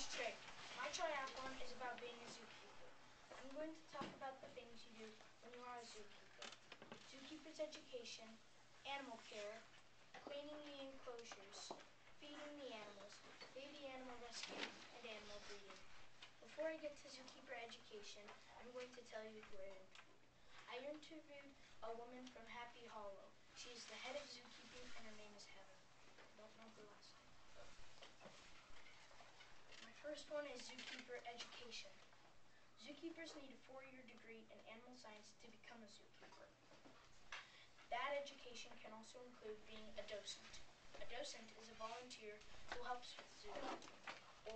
is Trey. My triathlon is about being a zookeeper. I'm going to talk about the things you do when you are a zookeeper. Zookeeper's education, animal care, cleaning the enclosures, feeding the animals, baby animal rescue, and animal breeding. Before I get to zookeeper education, I'm going to tell you who I interviewed a woman from Happy Hollow. She is the head of zookeeping and her name is Heather. I don't know her last name. My first one is zookeeper education. Zookeepers need a 4-year degree in animal science to become a zookeeper. That education can also include being a docent. A docent is a volunteer who helps with zookeeping,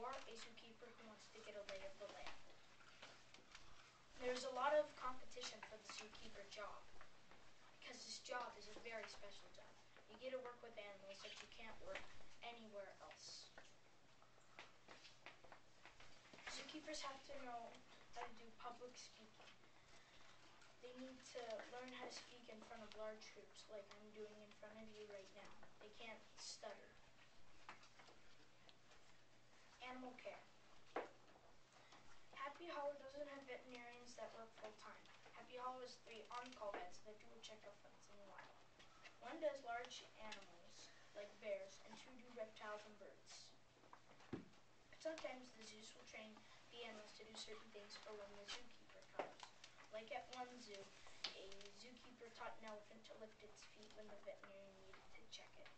or a zookeeper who wants to get a lay of the land. There's a lot of competition for the zookeeper job, because this job is a very special job. You get to work with animals that you can't work anywhere else. Zookeepers have to know how to do public speaking. They need to learn how to speak in front of large groups, like I'm doing in front of you right now. They can't stutter. Animal care. Happy Hollow doesn't have veterinarians that work full-time. Happy Hollow has 3 on-call vets that do a checkup once in a while. One does large animals, like bears, and 2 do reptiles and birds. Sometimes the zoos will train the animals to do certain things for when the zookeeper comes. Like at one zoo, a zookeeper taught an elephant to lift its feet when the veterinarian needed to check it.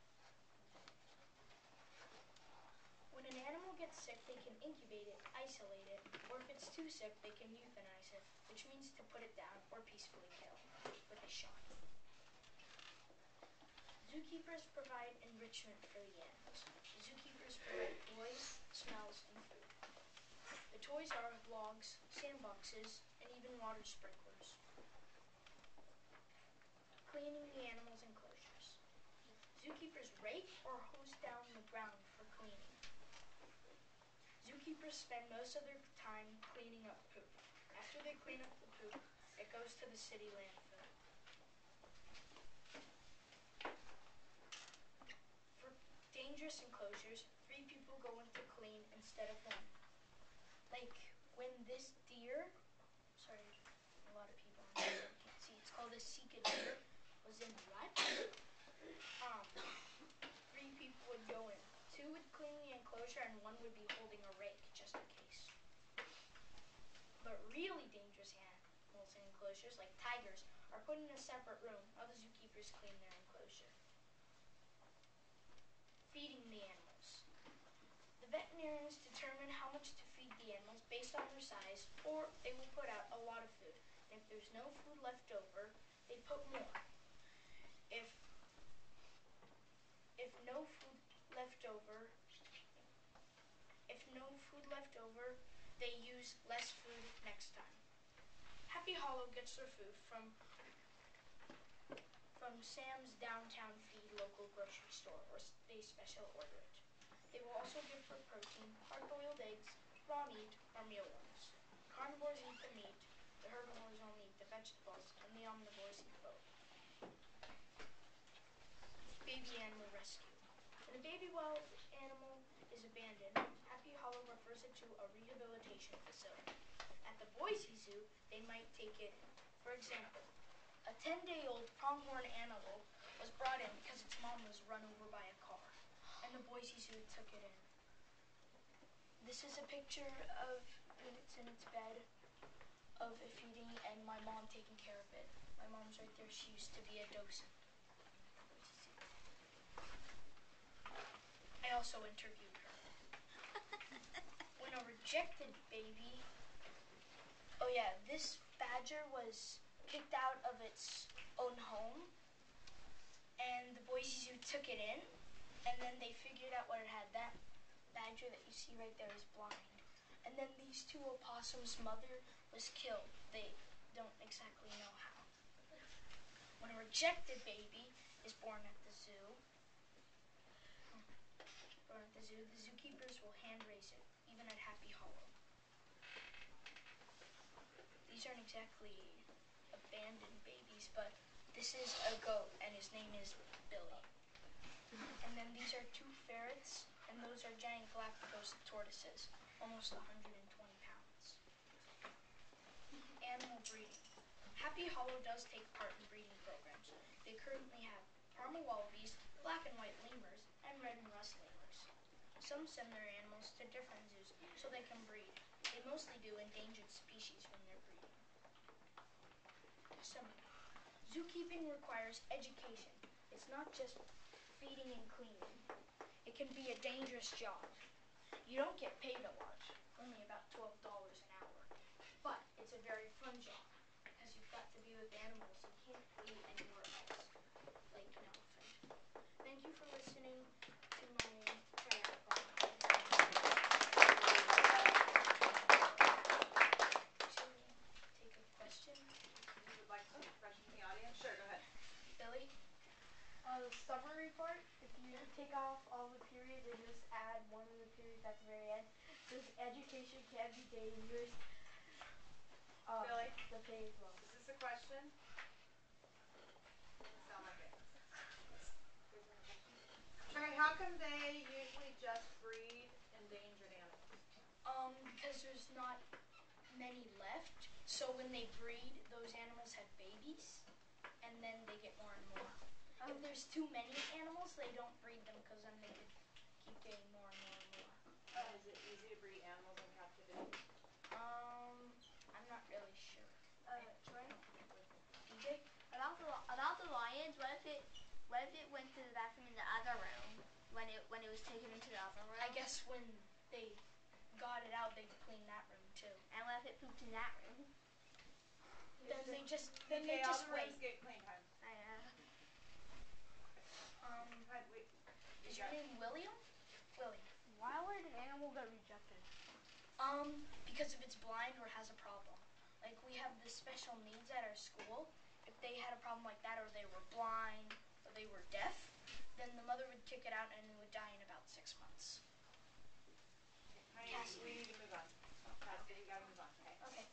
When an animal gets sick, they can incubate it, isolate it, or if it's too sick, they can euthanize it, which means to put it down or peacefully kill with a shot. Zookeepers provide enrichment for the animals. Zookeepers provide toys, smells, and food. The toys are logs, sandboxes, and even water sprinklers. Cleaning the animals' enclosures. Zookeepers rake or hose down the ground for cleaning. Zookeepers spend most of their time cleaning up poop. After they clean up the poop, it goes to the city landfill. Dangerous enclosures, 3 people go in to clean instead of 1. Like when this deer, sorry, a lot of people on the can't see, it's called a Sika deer, was in rut. 3 people would go in. 2 would clean the enclosure and 1 would be holding a rake just in case. But really dangerous animals in enclosures, like tigers, are put in a separate room while the zookeepers clean their enclosure. Feeding the animals. The veterinarians determine how much to feed the animals based on their size, or they will put out a lot of food. And if there's no food left over, they put more. If no food left over, they use less food next time. Happy Hollow gets their food from Sam's Downtown Feed local grocery store, or they special order it. They will also give for protein, hard-boiled eggs, raw meat, or mealworms. Carnivores eat the meat, the herbivores only eat the vegetables, and the omnivores eat both. Baby animal rescue. When a baby wild animal is abandoned, Happy Hollow refers it to a rehabilitation facility. At the Boise Zoo, they might take it in. For example, a 10-day-old pronghorn antelope was brought in because its mom was run over by a car, and the Boise Zoo took it in. This is a picture of when it's in its bed, of it feeding, and my mom taking care of it. My mom's right there. She used to be a docent. I also interviewed her. When a rejected baby, this badger was kicked out of its own home, and the Boise Zoo took it in, and then they figured out what it had. That badger that you see right there is blind. And then these 2 opossums' mother was killed. They don't exactly know how. When a rejected baby is born at the zoo, the zookeepers will hand raise it, even at Happy Hollow. These aren't exactly abandoned babies, but this is a goat, and his name is Billy. And then these are 2 ferrets, and those are giant Galapagos most tortoises, almost 120 pounds. Animal breeding. Happy Hollow does take part in breeding programs. They currently have Parma wallabies, black and white lemurs, and red and rust lemurs. Some send their animals to different zoos so they can breed. They mostly do endangered species when they're breeding. Zookeeping requires education. It's not just feeding and cleaning. It can be a dangerous job. You don't get paid a lot, only about $12 an hour. But it's a very fun job because you've got to be with animals you can't be anywhere else, like an elephant. Thank you for listening to my Trey article. Take a question. You would like to take a question from the audience? Sure, go ahead. Billy? The summary part, if you take off all the periods and just add one of the periods at the very end, says education can be dangerous. Billy? The pay as well. Is this a question? Doesn't sound like it. There's any questions? Trey, how come they usually just breed endangered animals? Because there's not many left. So when they breed, those animals have babies, and then they get more and more. If there's too many animals, they don't breed them because then they could keep getting more and more and more. Is it easy to breed animals in captivity? I'm not really sure. Trey? DJ? About the lions, what if it went to the bathroom in the other room when it was taken into the other room? I guess when they got it out, they cleaned that room too. And what if it pooped in that room? Then they just all the wait. rooms get clean time. I know. Is your name William? Willie. Why would an animal get rejected? Because if it's blind or has a problem. Like we have the special needs at our school. If they had a problem like that, or they were blind, or they were deaf, then the mother would kick it out and it would die in about 6 months. Honey, we need to move on. Cassidy, we gotta move on, okay? Okay.